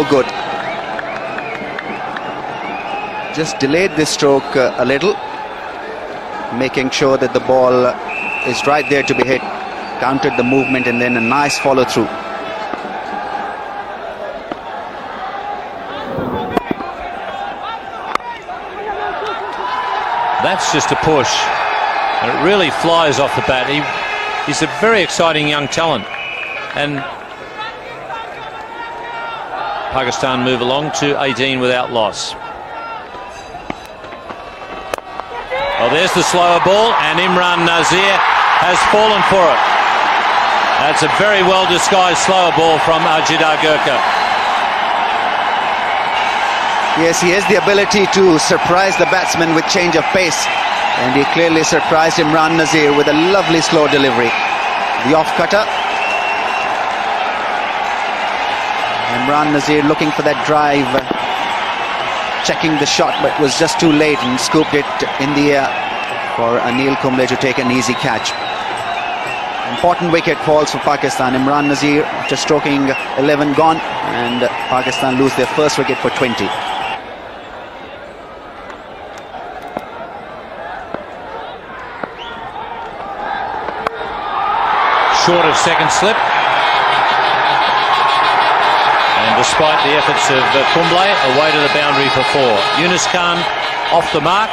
no good. Just delayed the stroke a little, making sure that the ball is right there to be hit. Countered the movement and then a nice follow through. That's just a push, and it really flies off the bat. He's a very exciting young talent, and Pakistan move along to 18 without loss. Oh, there's the slower ball, and Imran Nazir has fallen for it. That's a very well disguised slower ball from Ajidar Gurkha. Yes, he has the ability to surprise the batsman with change of pace, and he clearly surprised Imran Nazir with a lovely slow delivery. The off cutter. Imran Nazir looking for that drive, checking the shot, but was just too late and scooped it in the air for Anil Kumble to take an easy catch. Important wicket falls for Pakistan. Imran Nazir, after stroking 11 gone, and Pakistan lose their first wicket for 20. Short of second slip, and despite the efforts of Kumble, away to the boundary for 4. Yunus Khan off the mark.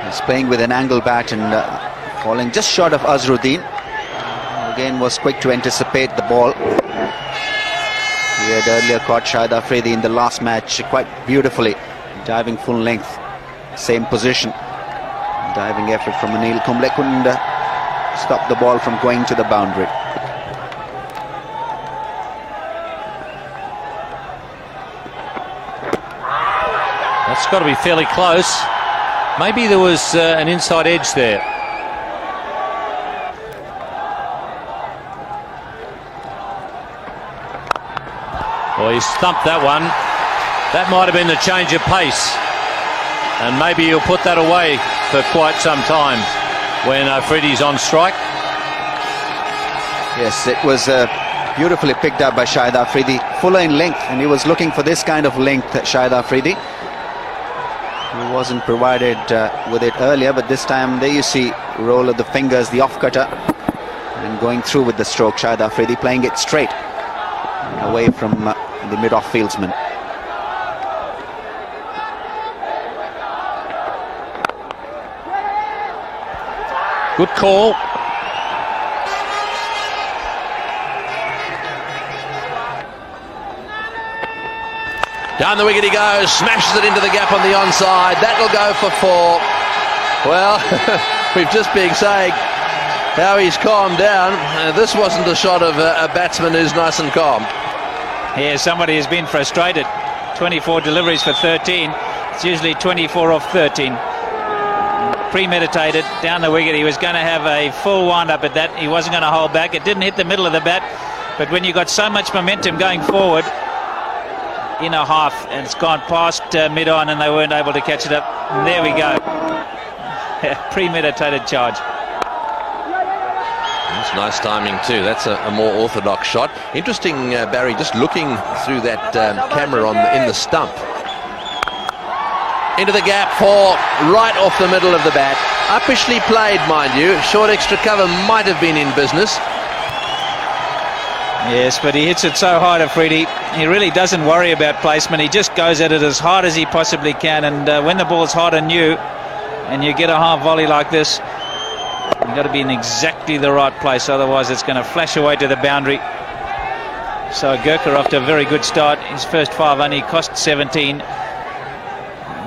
He's playing with an angle bat and falling just short of Azharuddin. Again was quick to anticipate the ball. He had earlier caught Shahid Afridi in the last match quite beautifully, diving full length, same position. Diving effort from Anil Kumble couldn't stop the ball from going to the boundary. That's got to be fairly close. Maybe there was an inside edge there. Well, he stumped that one. That might have been the change of pace, and maybe he'll put that away for quite some time when Afridi's on strike. Yes, it was beautifully picked up by Shahid Afridi, fuller in length, and he was looking for this kind of length at Shahid Afridi. He wasn't provided with it earlier, but this time there you see roll of the fingers, the off cutter, and going through with the stroke. Shahid Afridi playing it straight away from the mid-off fieldsman. Good call. Down the wicket he goes, smashes it into the gap on the onside. That'll go for 4. Well, we've just been saying how he's calmed down. This wasn't a shot of a batsman who's nice and calm. Yeah, somebody has been frustrated. 24 deliveries for 13. It's usually 24 off 13. Premeditated, down the wicket. He was going to have a full wind-up at that. He wasn't going to hold back. It didn't hit the middle of the bat. But when you got so much momentum going forward, in a half, and it's gone past mid-on, and they weren't able to catch it up. And there we go. Premeditated charge. That's nice timing too. That's a more orthodox shot. Interesting, Barry, just looking through that camera in the stump. Into the gap for right off the middle of the bat. Uppishly played, mind you. Short extra cover might have been in business. Yes, but he hits it so hard, Afridi. He really doesn't worry about placement. He just goes at it as hard as he possibly can. And when the ball's hot on you, and you get a half volley like this, you've got to be in exactly the right place. Otherwise, it's going to flash away to the boundary. So Gurkha off to a very good start. His first 5 only cost 17.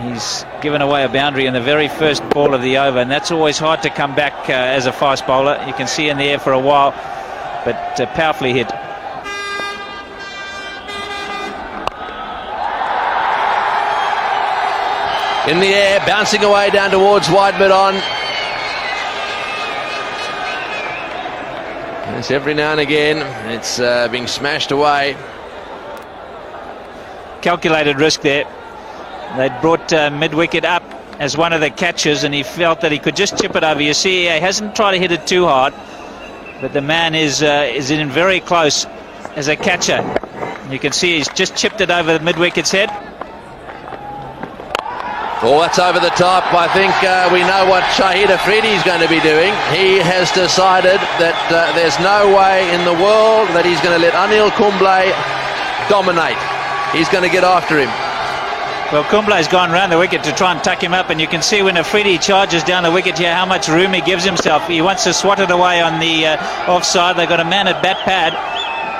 He's given away a boundary in the very first ball of the over, and that's always hard to come back as a fast bowler. You can see in the air for a while, but powerfully hit. In the air, bouncing away down towards wide mid-on. Yes, every now and again, it's being smashed away. Calculated risk there. They'd brought mid-wicket up as one of the catchers, and he felt that he could just chip it over. You see, he hasn't tried to hit it too hard, but the man is in very close as a catcher. You can see he's just chipped it over the mid-wicket's head. Oh, that's over the top. I think we know what Shahid Afridi is going to be doing. He has decided that there's no way in the world that he's going to let Anil Kumble dominate. He's going to get after him. Well, Kumble's gone round the wicket to try and tuck him up, and you can see when Afridi charges down the wicket here how much room he gives himself. He wants to swat it away on the offside. They've got a man at bat pad,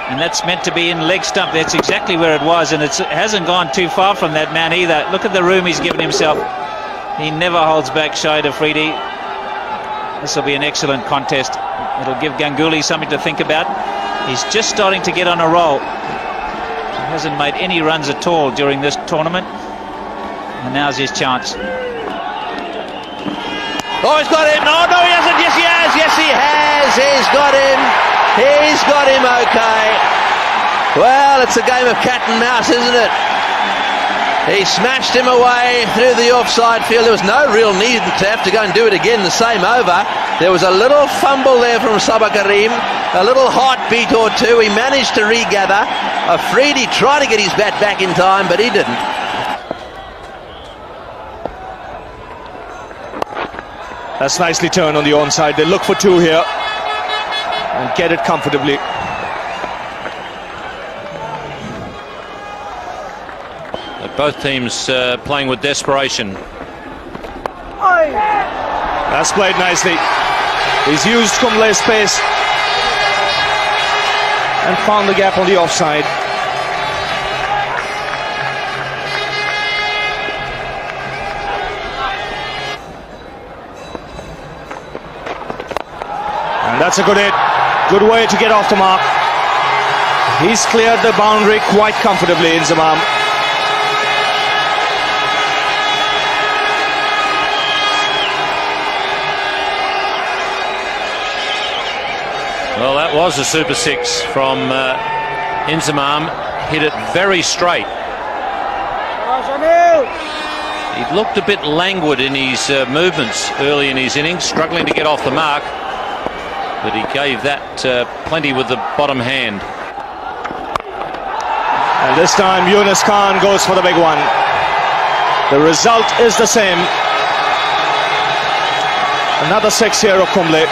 and that's meant to be in leg stump. That's exactly where it was, and it hasn't gone too far from that man either. Look at the room he's given himself. He never holds back, Shahid Afridi. This will be an excellent contest. It'll give Ganguly something to think about. He's just starting to get on a roll. He hasn't made any runs at all during this tournament, and now's his chance. Oh, he's got him. No, he hasn't. Yes, he has. Yes, he has. He's got him. He's got him, okay. Well, it's a game of cat and mouse, isn't it? He smashed him away through the offside field. There was no real need to have to go and do it again the same over. There was a little fumble there from Sabah Karim, a little heartbeat or two. He managed to regather. Afridi tried to get his bat back in time, but he didn't. That's nicely turned on the onside. They look for two here and get it comfortably. Both teams playing with desperation. That's played nicely. He's used Kumble's space and found the gap on the offside. And that's a good hit. Good way to get off the mark. He's cleared the boundary quite comfortably, Inzamam. Well, that was a super six from Inzamam. Hit it very straight. He looked a bit languid in his movements early in his innings, struggling to get off the mark, but he gave that plenty with the bottom hand. And this time Yunus Khan goes for the big one. The result is the same. Another six here of Kumble.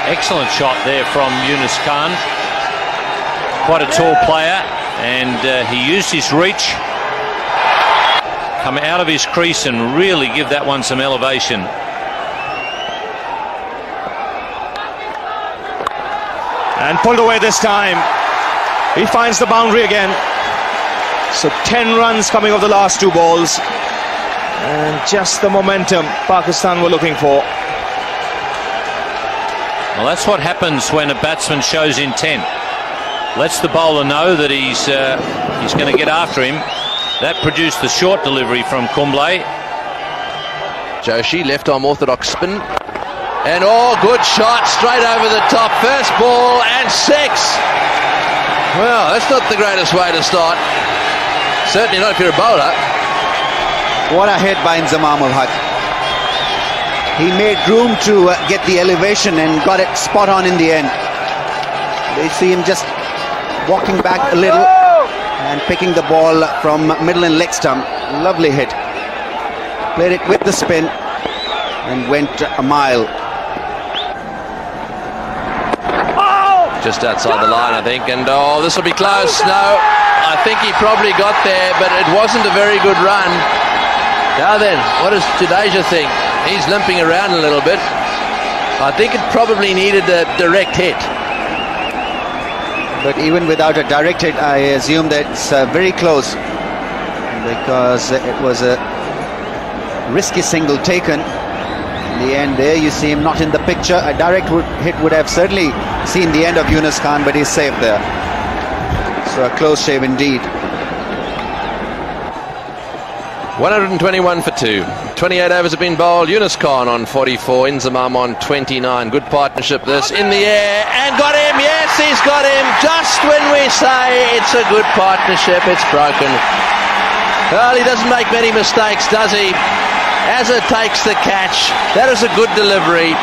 Excellent shot there from Yunus Khan. Quite a tall player, and he used his reach, come out of his crease and really give that one some elevation. And pulled away this time. He finds the boundary again. So 10 runs coming off the last two balls, and just the momentum Pakistan were looking for. Well, that's what happens when a batsman shows intent. Lets the bowler know that he's going to get after him. That produced the short delivery from Kumble. Joshi, left arm orthodox spin. And good shot straight over the top. First ball and six. Well, that's not the greatest way to start. Certainly not if you're a bowler. What a hit by Inzamam ul Haq. He made room to get the elevation and got it spot on in the end. They see him just walking back a little and picking the ball from middle and leg stump. Lovely hit. Played it with the spin and went a mile. Just outside the line, I think. And this will be close. No, I think he probably got there, but it wasn't a very good run. Now then, what does Jadeja think? He's limping around a little bit. I think it probably needed a direct hit. But even without a direct hit, I assume that it's very close, because it was a risky single taken. In the end there, you see him not in the picture. A direct hit would have certainly seen the end of Yunus Khan, but he's safe there. So a close shave indeed. 121 for 2. 28 overs have been bowled. Yunus Khan on 44, Inzamam on 29. Good partnership this. In the air, and got him. Yes, he's got him. Just when we say it's a good partnership, it's broken. Well, he doesn't make many mistakes, does he? Azza takes the catch. That is a good delivery.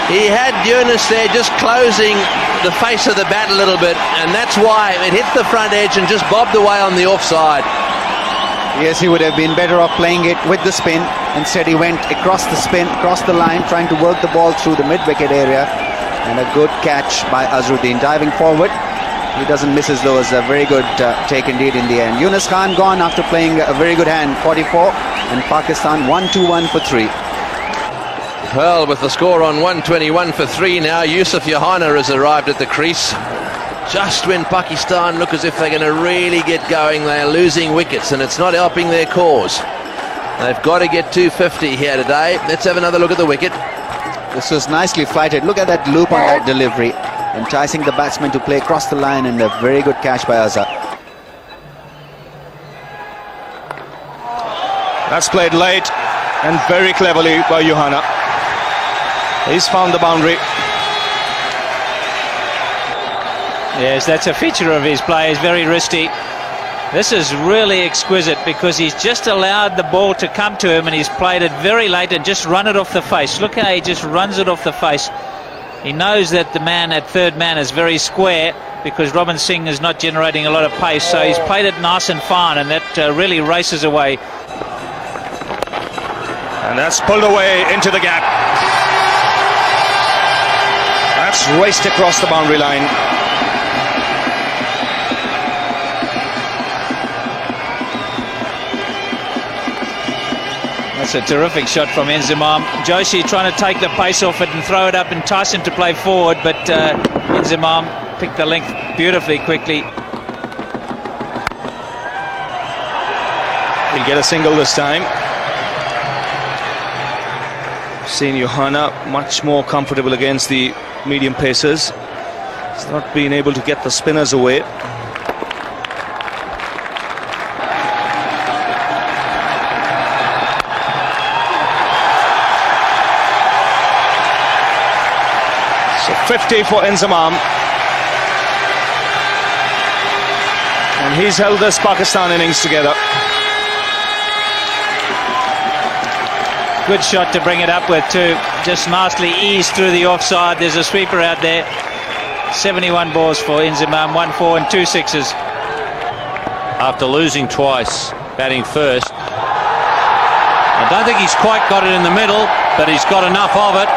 He had Yunus there just closing the face of the bat a little bit, and that's why it hit the front edge and just bobbed away on the offside. Yes, he would have been better off playing it with the spin. Instead, he went across the spin, across the line, trying to work the ball through the mid-wicket area. And a good catch by Azharuddin. Diving forward, he doesn't miss as though. It's a very good take indeed in the end. Yunus Khan gone after playing a very good hand, 44, and Pakistan 1-2-1 for 3. Well, with the score on 121 for 3 now, Yusuf Yohana has arrived at the crease. Just when Pakistan look as if they're going to really get going, they're losing wickets, and it's not helping their cause. They've got to get 250 here today. Let's have another look at the wicket. This was nicely flighted. Look at that loop on that delivery, enticing the batsman to play across the line, and a very good catch by Azhar. That's played late and very cleverly by Yohana. He's found the boundary. Yes, that's a feature of his play. He's very wristy. This is really exquisite because he's just allowed the ball to come to him and he's played it very late and just run it off the face. Look how he just runs it off the face. He knows that the man at third man is very square because Robin Singh is not generating a lot of pace, so he's played it nice and fine, and that really races away. And that's pulled away into the gap. That's raced across the boundary line. That's a terrific shot from Inzamam. Joshi trying to take the pace off it and throw it up, entice him to play forward, but Inzamam picked the length beautifully quickly. He'll get a single this time. Seen Yohana much more comfortable against the medium pacers. He's not been able to get the spinners away. So 50 for Inzamam. And he's held this Pakistan innings together. Good shot to bring it up with too. Just nicely eased through the offside. There's a sweeper out there. 71 balls for Inzamam, 1 4 and 2 sixes. After losing twice, batting first. I don't think he's quite got it in the middle, but he's got enough of it.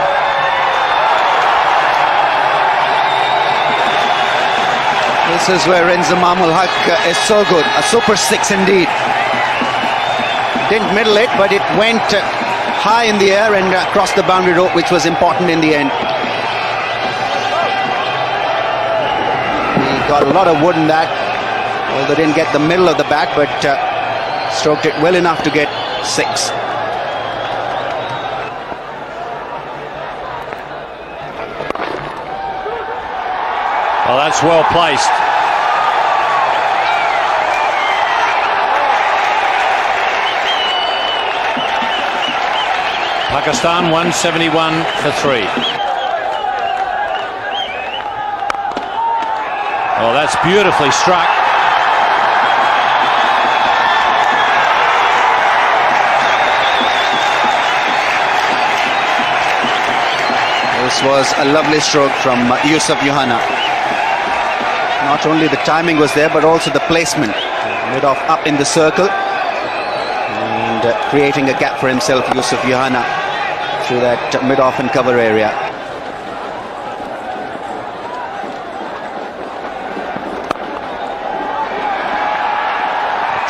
This is where Inzamam ul Haq is so good. A super 6 indeed. Didn't middle it, but it went high in the air and across the boundary rope, which was important in the end. He got a lot of wood in that, although didn't get the middle of the bat, but stroked it well enough to get 6. Well, that's well placed. Pakistan 171 for 3. Oh, that's beautifully struck. This was a lovely stroke from Yusuf Yohana. Not only the timing was there, but also the placement. Mid-off up in the circle and creating a gap for himself, Yusuf Yohana, through that mid-off and cover area.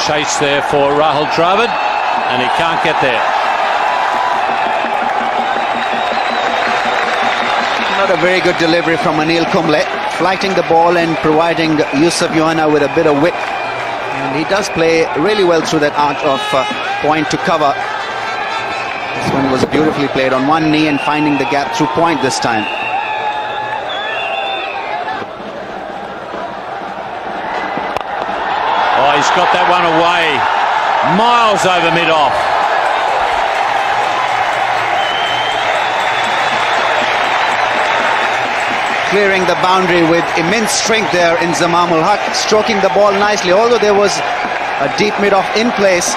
Chase there for Rahul Dravid, and he can't get there. Not a very good delivery from Anil Kumble, flighting the ball and providing Yusuf Yohana with a bit of width. And he does play really well through that arc of point to cover. This one was beautifully played on one knee and finding the gap through point this time. Oh, he's got that one away, miles over mid-off. Clearing the boundary with immense strength there in Inzamam ul Haq, stroking the ball nicely, although there was a deep mid-off in place,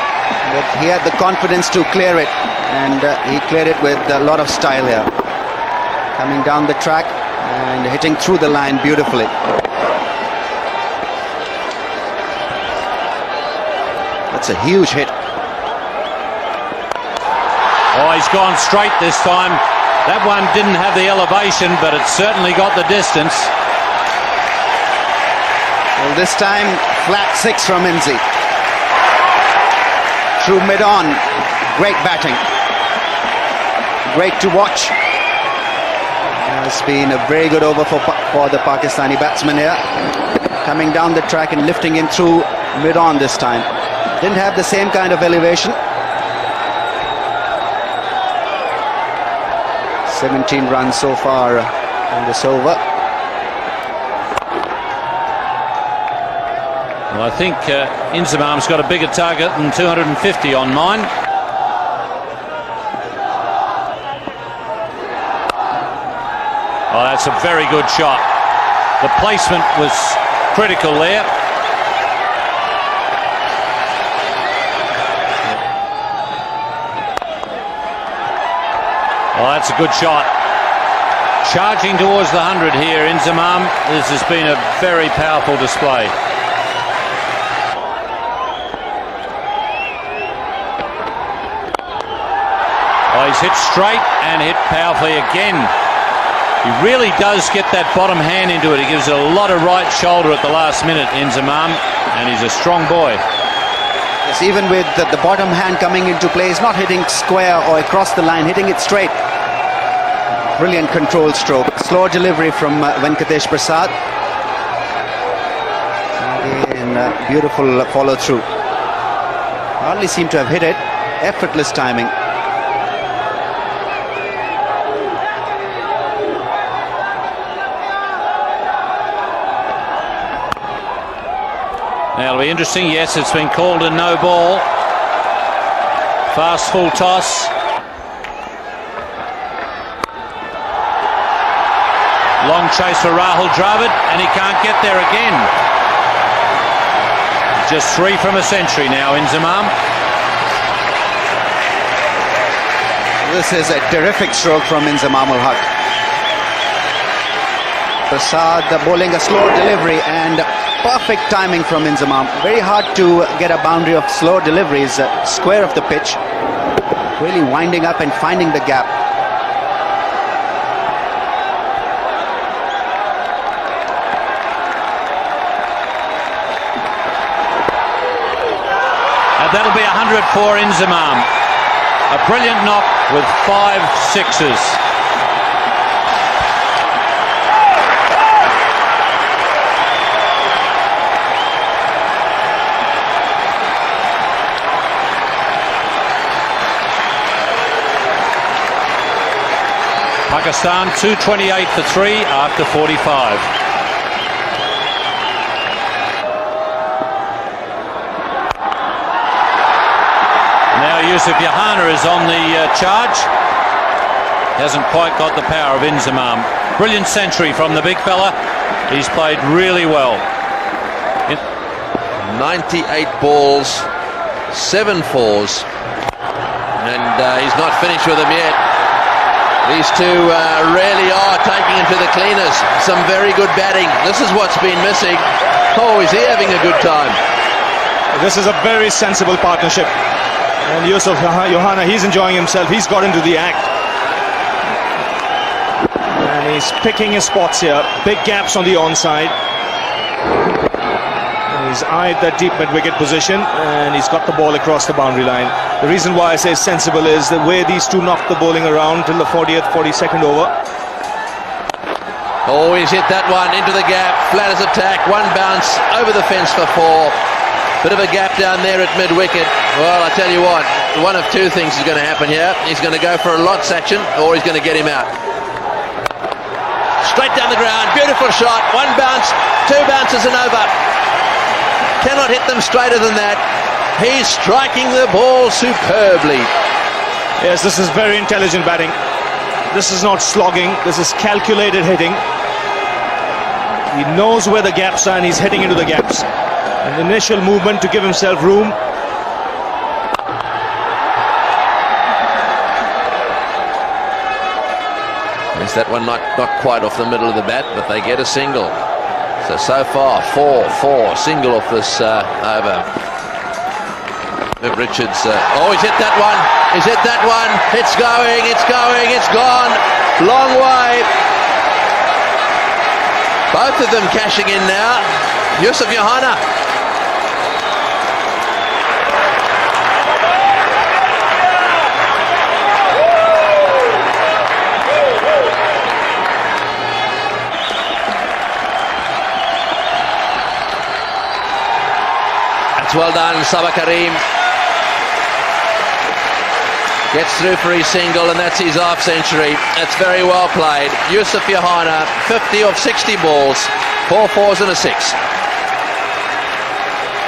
but he had the confidence to clear it, and he cleared it with a lot of style here. coming down the track and hitting through the line beautifully. That's a huge hit. Oh, he's gone straight this time. That one didn't have the elevation, but it certainly got the distance. Well, this time, flat 6 from Inzi. Through mid-on. Great batting. Great to watch. It's been a very good over for the Pakistani batsman here. Coming down the track and lifting him through mid-on this time. Didn't have the same kind of elevation. 17 runs so far in this over. Well, I think Inzamam's got a bigger target than 250 on mine. Oh, that's a very good shot. The placement was critical there. Oh, that's a good shot. Charging towards the 100 here, Inzamam. This has been a very powerful display. Oh, he's hit straight and hit powerfully again. He really does get that bottom hand into it. He gives it a lot of right shoulder at the last minute, Inzamam, and he's a strong boy. Yes, even with the bottom hand coming into play, he's not hitting square or across the line, hitting it straight. Brilliant control stroke. Slow delivery from Venkatesh Prasad. Again, beautiful follow through. Hardly seem to have hit it. Effortless timing. Now it'll be interesting. Yes, it's been called a no ball. Fast full toss. Long chase for Rahul Dravid, and he can't get there again. Just 3 from a century now, Inzamam. This is a terrific stroke from Inzamam ul Haq. Prasad bowling a slow delivery and perfect timing from Inzamam. Very hard to get a boundary of slow deliveries, square of the pitch. Really winding up and finding the gap. That'll be 100 for Inzamam. A brilliant knock with 5 sixes. Pakistan 228 for 3 after 45. Yusuf Yohana is on the charge. Hasn't quite got the power of Inzamam. Brilliant century from the big fella. He's played really well. 98 balls, 7 fours, and he's not finished with them yet. These two really are taking him to the cleaners. Some very good batting. This is what's been missing. Oh, is he having a good time? This is a very sensible partnership. And Yusuf Yohana, he's enjoying himself. He's got into the act. And he's picking his spots here. Big gaps on the onside. And he's eyed that deep mid-wicket position. And he's got the ball across the boundary line. The reason why I say sensible is the way these two knocked the bowling around till the 40th, 42nd over. Oh, he's hit that one into the gap. Flat as a tack. One bounce over the fence for 4. Bit of a gap down there at mid-wicket. Well, I tell you what, one of 2 things is going to happen here. He's going to go for a lot, Sachin, or he's going to get him out. Straight down the ground, beautiful shot. 1 bounce, 2 bounces and over. Cannot hit them straighter than that. He's striking the ball superbly. Yes, this is very intelligent batting. This is not slogging. This is calculated hitting. He knows where the gaps are and he's heading into the gaps. An initial movement to give himself room. innings. That one not quite off the middle of the bat, but they get a single. So far, 4-4, single off this over. Richards, he's hit that one. He's hit that one. It's going, it's gone. Long way. Both of them cashing in now. Yusuf Yohana. That's well done, Sabah Karim. Gets through for his single, and that's his half century. That's very well played. Yusuf Yohana, 50 of 60 balls, 4 fours and a 6.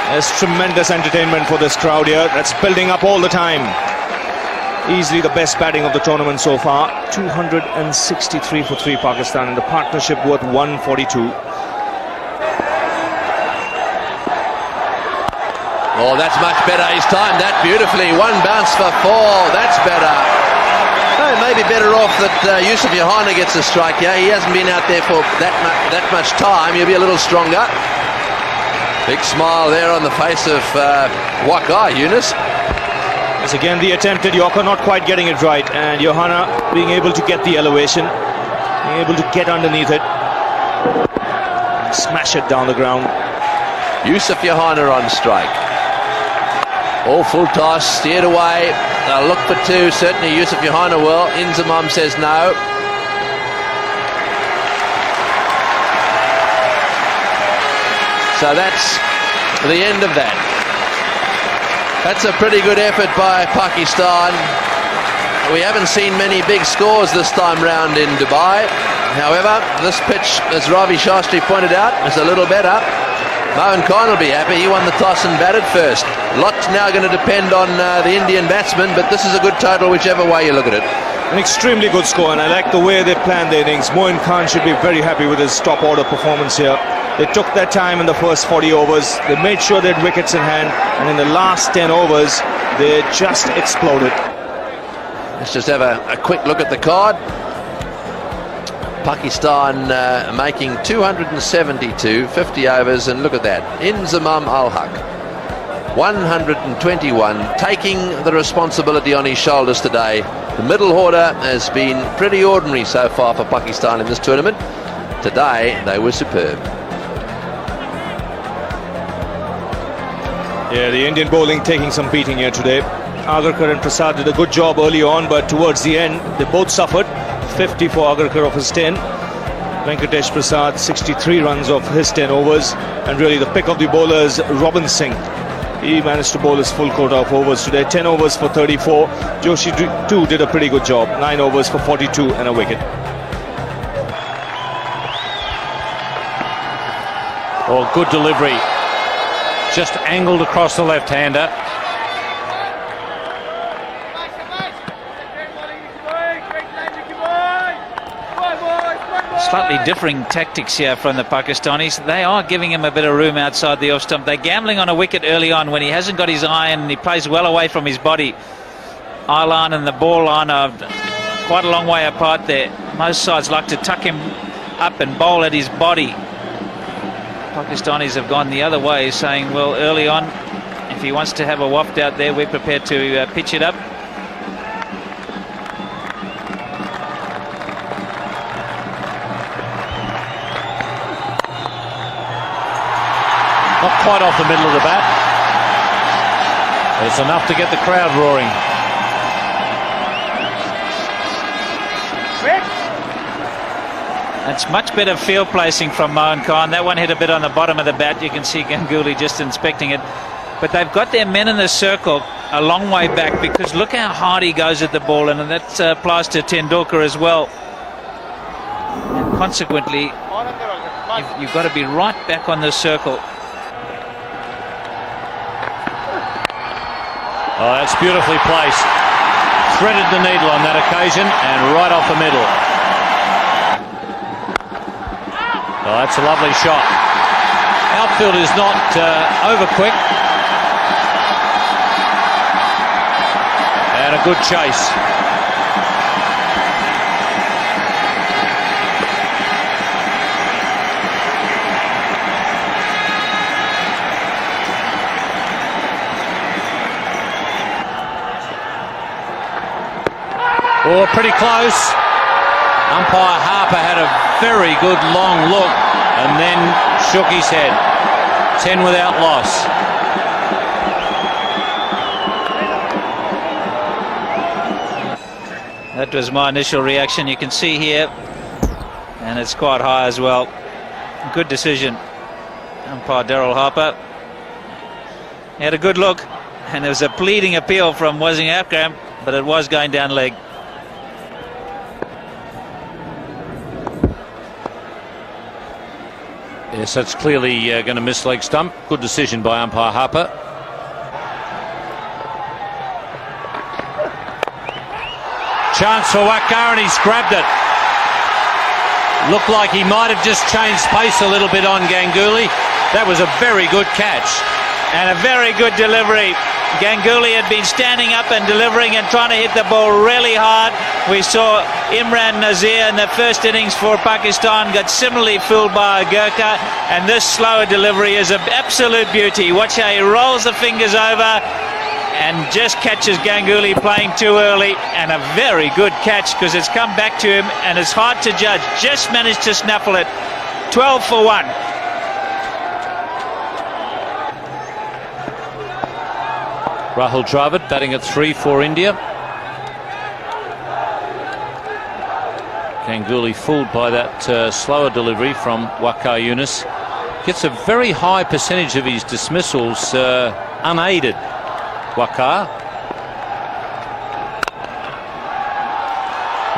There's tremendous entertainment for this crowd here. That's building up all the time. Easily the best batting of the tournament so far. 263 for 3 Pakistan, and the partnership worth 142. Oh, that's much better. He's timed that beautifully. 1 bounce for 4. That's better. Oh, maybe better off that Yusuf Yohana gets a strike here. He hasn't been out there for that much time. He'll be a little stronger. Big smile there on the face of Waqar Yunus. As again the attempted Yorker not quite getting it right, and Yohana being able to get the elevation, being able to get underneath it, and smash it down the ground. Yusuf Yohana on strike. All full toss, steered away. They'll look for 2. Certainly Yusuf Yohana will. Inzamam says no. So that's the end of that. That's a pretty good effort by Pakistan. We haven't seen many big scores this time round in Dubai. However, this pitch, as Ravi Shastri pointed out, is a little better. Mohan Khan will be happy. He won the toss and batted first. Lots now going to depend on the Indian batsmen, but this is a good total whichever way you look at it. An extremely good score, and I like the way they planned their innings. Mohan Khan should be very happy with his top order performance here. They took their time in the first 40 overs. They made sure they had wickets in hand, and in the last 10 overs, they just exploded. Let's just have a quick look at the card. Pakistan making 272, 50 overs, and look at that. Inzamam Al-Haq, 121, taking the responsibility on his shoulders today. The middle order has been pretty ordinary so far for Pakistan in this tournament. Today, they were superb. Yeah, the Indian bowling taking some beating here today. Agarkar and Prasad did a good job early on, but towards the end, they both suffered. 50 for Agarkar of his 10. Venkatesh Prasad, 63 runs of his 10 overs. And really the pick of the bowlers, Robin Singh. He managed to bowl his full quota of overs today. 10 overs for 34. Joshi too did a pretty good job. 9 overs for 42 and a wicket. Oh, good delivery. Just angled across the left-hander. Slightly differing tactics here from the Pakistanis. They are giving him a bit of room outside the off stump. They're gambling on a wicket early on when he hasn't got his iron and he plays well away from his body. Eye line and the ball line are quite a long way apart there. Most sides like to tuck him up and bowl at his body. Pakistanis have gone the other way, saying, well, early on, if he wants to have a waft out there, we're prepared to pitch it up. Not quite off the middle of the bat. It's enough to get the crowd roaring. That's much better field placing from Mohan Khan. That one hit a bit on the bottom of the bat. You can see Ganguly just inspecting it. But they've got their men in the circle a long way back, because look how hard he goes at the ball, and that applies to Tendulkar as well. And consequently, you've got to be right back on the circle. Oh, that's beautifully placed. Threaded the needle on that occasion and right off the middle. Oh, that's a lovely shot. Outfield is not over quick. And a good chase. Oh, pretty close. Umpire Harper had a very good long look and then shook his head. 10 without loss. That was my initial reaction. You can see here, and it's quite high as well. Good decision. Umpire Daryl Harper. He had a good look, and there was a pleading appeal from Wasim Akram, but it was going down leg. Yes, that's clearly going to miss leg stump. Good decision by umpire Harper. Chance for Wakar, and he's grabbed it. Looked like he might have just changed pace a little bit on Ganguly. That was a very good catch. And a very good delivery. Ganguly had been standing up and delivering and trying to hit the ball really hard. We saw Imran Nazir in the first innings for Pakistan got similarly fooled by a Gurkha, and this slower delivery is an absolute beauty. Watch how he rolls the fingers over and just catches Ganguly playing too early, and a very good catch because it's come back to him and it's hard to judge. Just managed to snaffle it. 12 for 1. Rahul Dravid batting at 3 for India. Ganguly fooled by that slower delivery from Waqar Younis. Gets a very high percentage of his dismissals unaided, Waqar.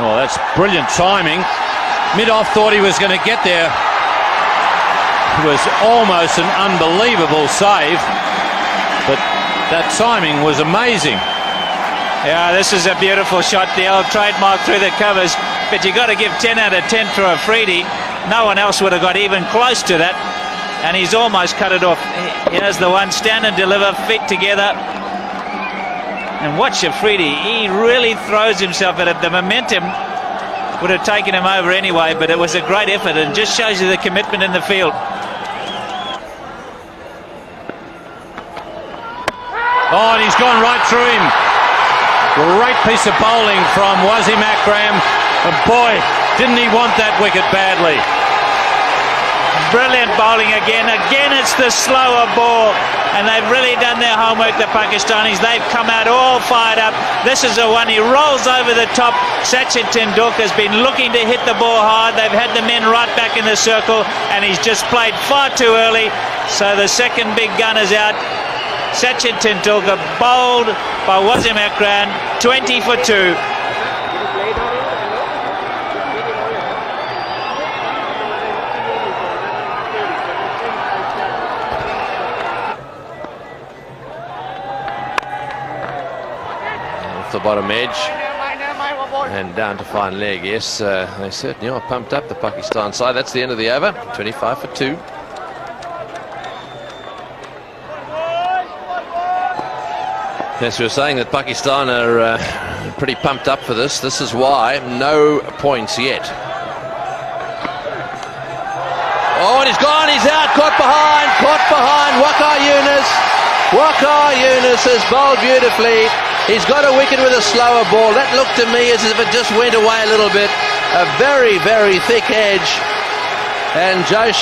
Oh, that's brilliant timing. Mid-off thought he was going to get there. It was almost an unbelievable save, but that timing was amazing. Yeah, this is a beautiful shot, the old trademark through the covers, but you got to give 10 out of 10 for Afridi. No one else would have got even close to that, and he's almost cut it off. Here's the one, stand and deliver, feet together. And watch Afridi, he really throws himself at it. The momentum would have taken him over anyway, but it was a great effort and just shows you the commitment in the field. Oh, and he's gone right through him. Great piece of bowling from Wasim Akram. And boy, didn't he want that wicket badly. Brilliant bowling again. Again, it's the slower ball. And they've really done their homework, the Pakistanis. They've come out all fired up. This is the one. He rolls over the top. Sachin Tendulkar's been looking to hit the ball hard. They've had the men right back in the circle. And he's just played far too early. So the second big gun is out. Sachin Tendulkar bowled by Wasim Akram, 20 for 2. Off the bottom edge and down to fine leg. Yes, they certainly are pumped up, the Pakistan side. That's the end of the over, 25 for 2. Yes, we were saying that Pakistan are pretty pumped up for this. This is why. No points yet. Oh, and he's gone. He's out. Caught behind. Waqar Younis. Waqar Younis has bowled beautifully. He's got a wicket with a slower ball. That looked to me as if it just went away a little bit. A very, very thick edge. And Joshi